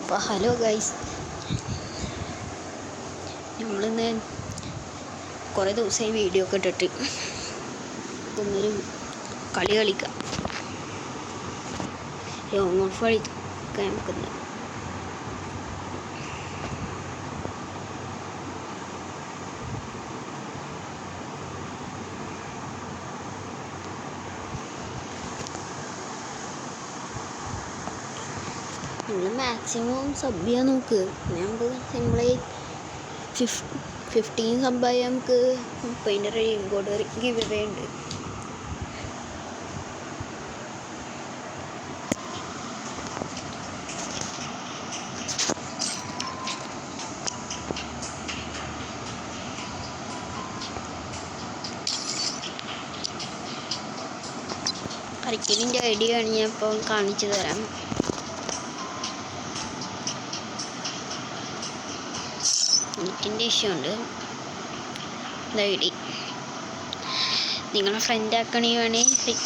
അപ്പോൾ hello guys, നമ്മളിന്ന് കുറേ ദിവസമായി വീഡിയോ ഒക്കെ ഇട്ടിട്ട് ഒന്നൊരു കളി കളിക്കാം. ലോങ് ഓഫ് കളിക്കാൻ നമുക്കൊന്ന് നമ്മൾ മാക്സിമം സബ് ചെയ്യാൻ നോക്ക്. നമുക്ക് സിമ്പിളായി 15 സബ്ബായി നമുക്ക് പെയിൻ്റർ ഇങ്ങോട്ട് ഗിവ് അവേ ഉണ്ട്. കളിക്കലിൻ്റെ ഐഡിയ ആണ് ഞാൻ ഇപ്പോൾ കാണിച്ചു തരാം. നെറ്റിൻ്റെ ഇഷ്യൂ ഉണ്ട്. ഐ ഡി നിങ്ങളെ ഫ്രണ്ട് ആക്കണമെങ്കിൽ വേണമെങ്കിൽ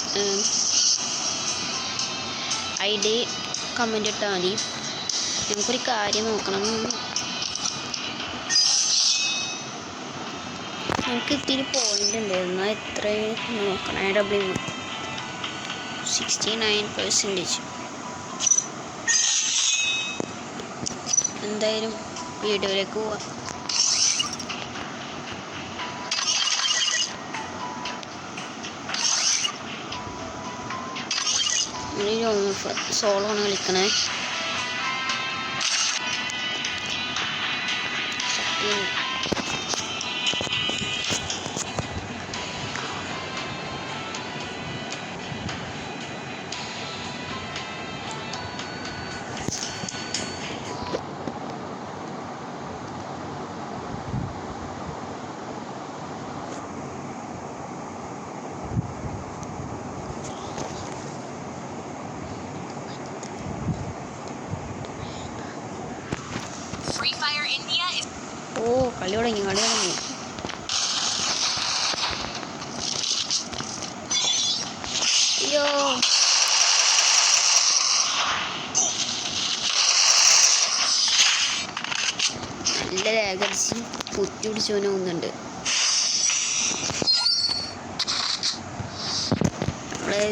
ഐ ഡി കമൻ്റ് ഇട്ടാൽ മതി. നമുക്കൊരു കാര്യം നോക്കണം. നമുക്ക് ഇത്തിരി പോയിൻ്റ് ഉണ്ടായിരുന്നു, എത്ര നോക്കണം. $69%. എന്തായാലും വീഡിയോയിലേക്ക് പോവാം. സോളോ ആണ് കളിക്കണേ. കളി തുടങ്ങി. അയ്യോ, നല്ല ലാഗടിച്ച് കുത്തി പിടിച്ചോനെ ഒന്നുണ്ട്. നമ്മള്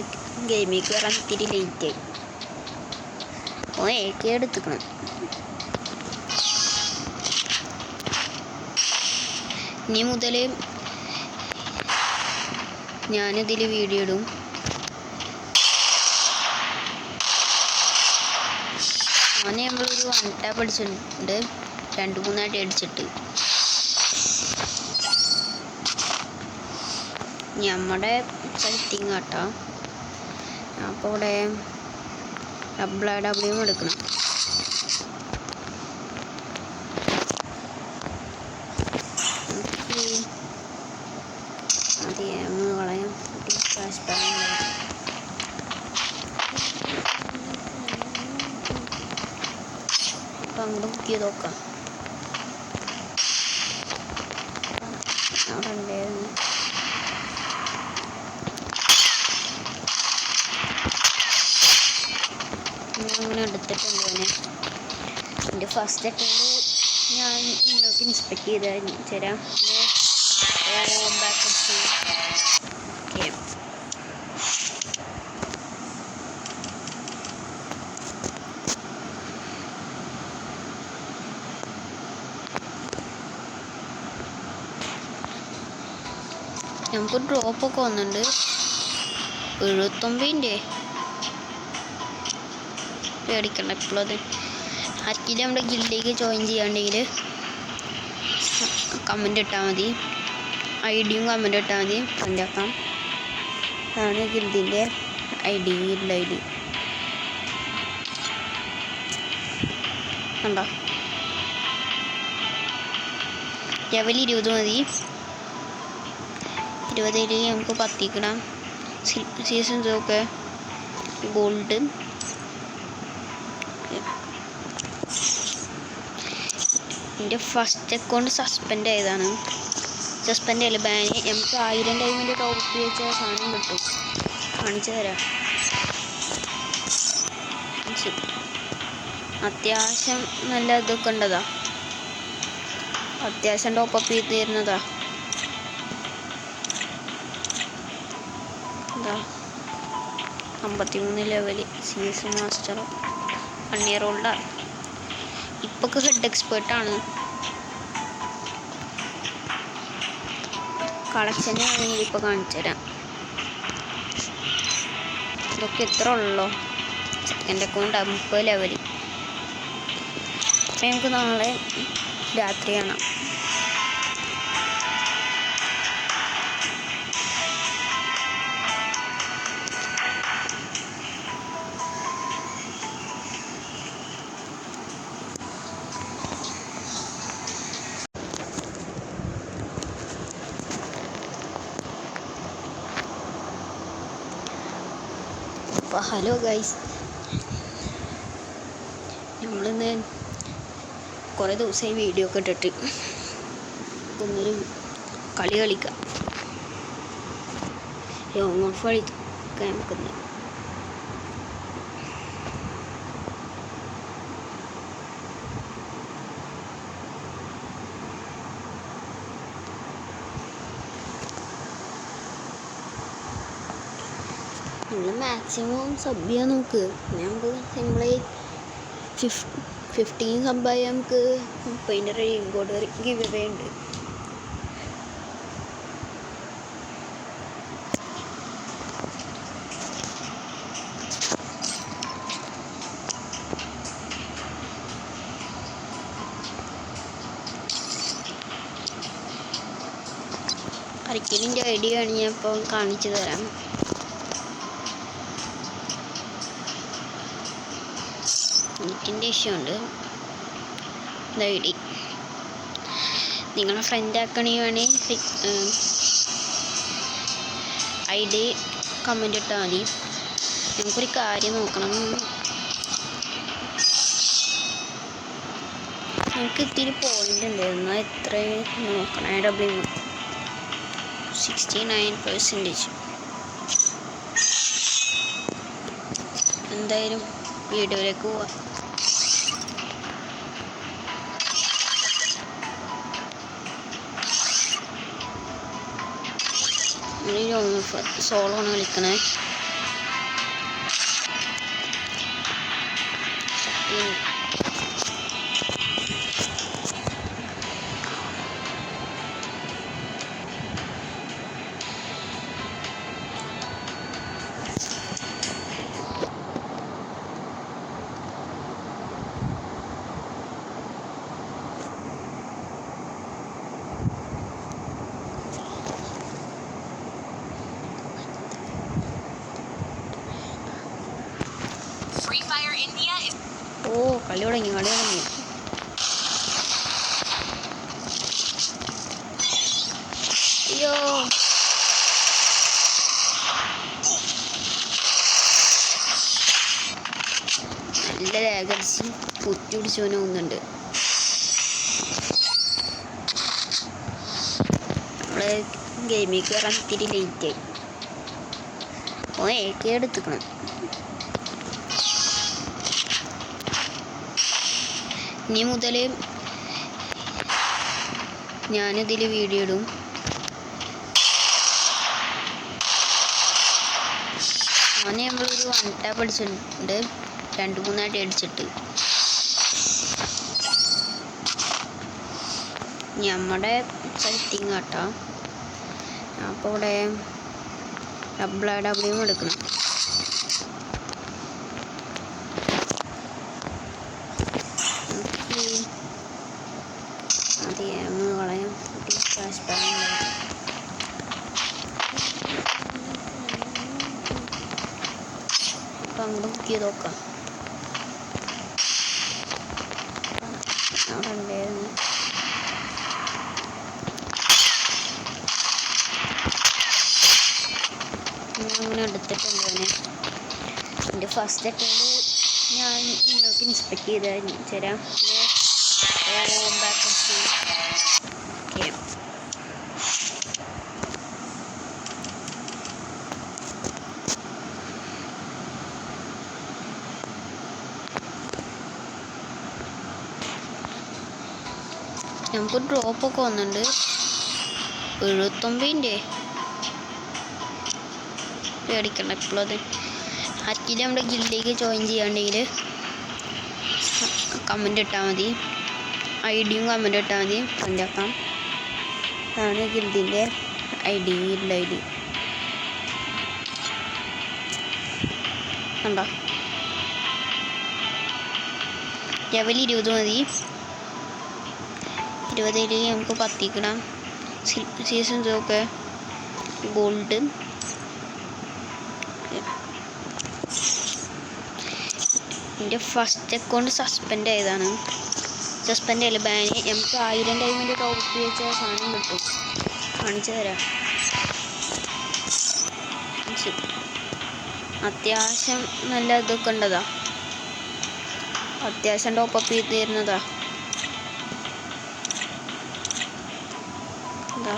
ഗെയിമിലേക്ക് വരാൻ ഇത്തിരി ലേറ്റായി. AK എടുത്തുക്കണം. ഇനി മുതൽ ഞാനിതിൽ വീഡിയോ ഇടും. അങ്ങനെ നമ്മളൊരു 1 ടാപ്പ് അടിച്ചിട്ടുണ്ട്, 2-3 അടി അടിച്ചിട്ട്. നമ്മുടെ സെറ്റിങ് കേട്ടോ. അപ്പോൾ ഇവിടെ W എടുക്കണം. കളയാം. അപ്പം അങ്ങോട്ട് ബുക്ക് ചെയ്ത് നോക്കാം. അവിടെ ഉണ്ടായിരുന്നു. അങ്ങനെ എടുത്തിട്ടുണ്ട്. എൻ്റെ ഫസ്റ്റ് അറ്റൻഡ് ഞാൻ നിങ്ങൾക്ക് ഇൻസ്പെക്ട് ചെയ്ത് തരാം. നമുക്ക് ഡ്രോപ്പൊക്കെ വന്നിട്ടുണ്ട്. 79 പേടിക്കണ്ട. ഇപ്പോഴത് ആർക്കെങ്കിലും നമ്മുടെ ഗിൽഡിലേക്ക് ജോയിൻ ചെയ്യാണ്ടെങ്കിൽ കമൻ്റ് ഇട്ടാൽ മതി. ഐഡിയും കമൻ്റ് ഇട്ടാൽ മതി, കണ്ടാക്കാം. അതാണ് ഗിൽഡിൻ്റെ ഗിൽഡ് ഐ ഡി കണ്ടോ. ലെവൽ 20 മതി. 20 നമുക്ക് 10 ഇടാം. സീസൺ ഒക്കെ ഗോൾഡ്. എൻ്റെ ഫസ്റ്റ് അക്കൗണ്ട് സസ്പെൻഡ് ആയതാണ്. സസ്പെൻഡ് ചെയ്യല്ല, ബാൻ. നമുക്ക് 1000 ടൈമിൻ്റെ ടോപ്പ് വെച്ച സാധനം കിട്ടും. കാണിച്ചു തരാം. അത്യാവശ്യം നല്ല ഇതൊക്കെ ഉണ്ടതാ, അത്യാവശ്യം ടോപ്പപ്പ് ചെയ്ത് തരുന്നതാ. എന്താ 53 ലെവല് CS മാസ്റ്റർ 1 ഇയർ ഓൾഡാണ്. ഇപ്പൊക്കെ ഹെഡ് എക്സ്പേർട്ടാണ്. കളക്ഷനെ ആണെങ്കിൽ ഇപ്പോൾ കാണിച്ചു തരാം. ഇതൊക്കെ എത്ര ഉള്ളോ, സെക്കൻഡ് അക്കൗണ്ട് 30 ലെവൽ. അപ്പം നമുക്ക് നാളെ രാത്രി കാണാം. അപ്പോൾ ഹലോ ഗൈസ്, നമ്മളിന്ന് കുറേ ദിവസമായി വീഡിയോ ഒക്കെ ഇട്ടിട്ട് ഒന്നൊരു കളി കളിക്കാം. ലോങ് ഓഫ് കളിക്കാൻ നമുക്കൊന്ന്. നമ്മൾ മാക്സിമം സബ് ചെയ്യാൻ നോക്ക്. നമുക്ക് സിമ്പിളായി 15 സബ്ബായി നമുക്ക് 30 റെയിൻ കോഡ് ഗിവ് അവേ ഉണ്ട്. ഹരിക്കലിൻ്റെ ഐഡിയ ആണ് ഞാൻ ഇപ്പോൾ കാണിച്ചു തരാം. നെറ്റിൻ്റെ ഇഷ്യൂ ഉണ്ട്. ഐ ഡി നിങ്ങളെ ഫ്രണ്ട് ആക്കണമെങ്കിൽ വേണമെങ്കിൽ ID കമൻ്റ് ഇട്ടാൽ മതി. നമുക്കൊരു കാര്യം നോക്കണം. നമുക്ക് ഇത്തിരി പോയിൻ്റ് ഉണ്ടായിരുന്നു, എത്ര നോക്കണം. AW 69%. എന്തായാലും വീഡിയോയിലേക്ക് പോവാം. സോളോ ആണ് കളിക്കണേ. കളി തുടങ്ങി. അയ്യോ, നല്ല ലാഗടിച്ച് കുത്തി പിടിച്ചോനെ ഒന്നുണ്ട്. നമ്മള് ഗെയിമിൽ കയറാൻ ഇത്തിരി ലേറ്റായി. AK എടുത്തുക്കണം. ഇനി മുതൽ ഞാനിതിൽ വീഡിയോ ഇടും. അവനെ നമ്മളൊരു 1 ടാപ്പ് അടിച്ചിട്ടുണ്ട്, 2-3 അടി അടിച്ചിട്ട്. നമ്മുടെ സെറ്റിങ് കേട്ടോ. അപ്പോൾ ഇവിടെ AW എടുക്കണം. കളയാം. അപ്പം അങ്ങോട്ട് ബുക്ക് ചെയ്ത് നോക്കാം. അവിടെ ഉണ്ടായിരുന്നു. ഞാൻ അങ്ങനെ എടുത്തിട്ടുണ്ട് അവനെ. എൻ്റെ ഫസ്റ്റ് അക്കൗണ്ട് ഞാൻ നിങ്ങൾക്ക് ഇൻസ്പെക്ട് ചെയ്ത് തരാം. നമുക്ക് ഡ്രോപ്പൊക്കെ വന്നിട്ടുണ്ട് 79 പേടിക്കണ്ട. ഇപ്പോഴത് ആർക്കെങ്കിലും നമ്മുടെ ഗിൽഡിലേക്ക് ജോയിൻ ചെയ്യാണ്ടെങ്കിൽ കമൻ്റ് ഇട്ടാൽ മതി, ഐഡിയും കമൻ്റ് ഇട്ടാൽ മതി, കണ്ടാക്കാം. അതാണ് ഗിൽഡിൻ്റെ ഗിൽഡ് ഐ ഡി കണ്ടോ. ലെവൽ 20 മതി. 20 നമുക്ക് 10 ഇടാം. സീസൺ ഒക്കെ ഗോൾഡ്. എൻ്റെ ഫസ്റ്റ് അക്കൗണ്ട് സസ്പെൻഡ് ആയതാണ്. സസ്പെൻഡ് ചെയ്യല് ബാന്. നമുക്ക് 1000 ഡയമണ്ട് ടോപ്പ് വെച്ച സാധനം കിട്ടും. കാണിച്ചു തരാം. അത്യാവശ്യം നല്ല ഇതൊക്കെ ഉണ്ടതാ. അത്യാവശ്യം ടോപ്പപ്പ് ചെയ്ത് തരുന്നതാ. എന്താ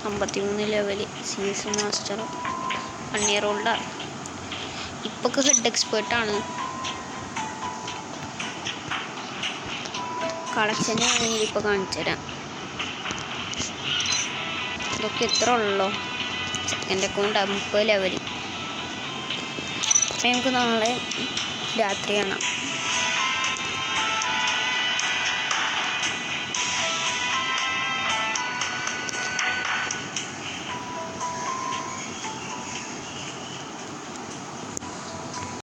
53 ലെവല് സീസൺ മാസ്റ്റർ 1 ഇയർ ഓൾഡാ. ഇപ്പൊക്കെ ഹെഡ് എക്സ്പേർട്ടാണ്. കളക്ഷന് ആണെങ്കിൽ ഇപ്പോൾ കാണിച്ചു തരാം. ഇതൊക്കെ എത്ര ഉള്ളോ. Second account 30 level. അപ്പം നമുക്ക് നാളെ രാത്രി കാണാം.